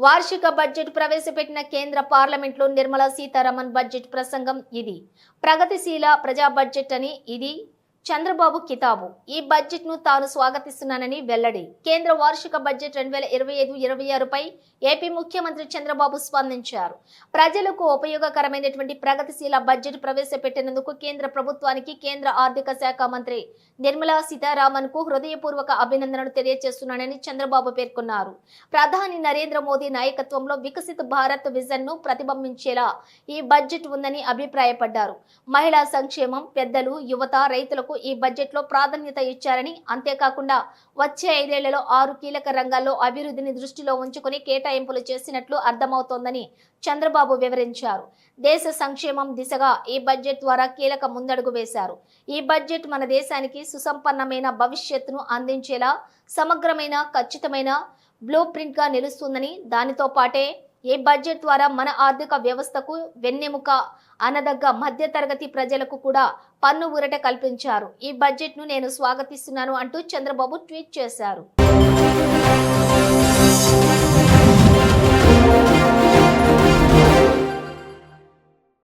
వార్షిక బడ్జెట్ ప్రవేశపెట్టిన కేంద్ర పార్లమెంట్లో నిర్మలా సీతారామన్ బడ్జెట్ ప్రసంగం ఇది. ప్రగతిశీల ప్రజా బడ్జెట్ అని ఇది చంద్రబాబు కితాబు. ఈ బడ్జెట్ ను తాను స్వాగతిస్తున్నానని వెల్లడి. కేంద్ర వార్షిక బడ్జెట్ 2025-26 పై ఏపీ ముఖ్యమంత్రి చంద్రబాబు స్పందించారు. ప్రజలకు ఉపయోగకరమైనటువంటి ప్రగతిశీల బడ్జెట్ ప్రవేశపెట్టినందుకు కేంద్ర ప్రభుత్వానికి కేంద్ర ఆర్థిక శాఖ మంత్రి నిర్మలా సీతారామన్ కు హృదయపూర్వక అభినందనలు తెలియజేస్తున్నానని చంద్రబాబు పేర్కొన్నారు. ప్రధాని నరేంద్ర మోదీ నాయకత్వంలో వికసిత భారత్ విజన్ ను ప్రతిబింబించేలా ఈ బడ్జెట్ ఉందని అభిప్రాయపడ్డారు. మహిళా సంక్షేమం, పెద్దలు, యువత, రైతులకు ఈ బడ్జెట్ లో ప్రాధాన్యత ఇచ్చారని, అంతేకాకుండా వచ్చే 5 ఏళ్లలో 6 కీలక రంగాల్లో అభివృద్ధిని దృష్టిలో ఉంచుకుని కేటాయింపులు చేసినట్లు అర్థమవుతోందని చంద్రబాబు వివరించారు. దేశ సంక్షేమం దిశగా ఈ బడ్జెట్ ద్వారా కీలక ముందడుగు వేశారు. ఈ బడ్జెట్ మన దేశానికి సుసంపన్నమైన భవిష్యత్తును అందించేలా సమగ్రమైన, ఖచ్చితమైన బ్లూ ప్రింట్ గా నిలుస్తుందని, దానితో పాటే ఈ బడ్జెట్ ద్వారా మన ఆర్థిక వ్యవస్థకు వెన్నెముక అనదగ్గ మధ్యతరగతి ప్రజలకు కూడా పన్ను ఊరట కల్పించారు. ఈ బడ్జెట్ ను నేను స్వాగతిస్తున్నాను అంటూ చంద్రబాబు ట్వీట్ చేశారు.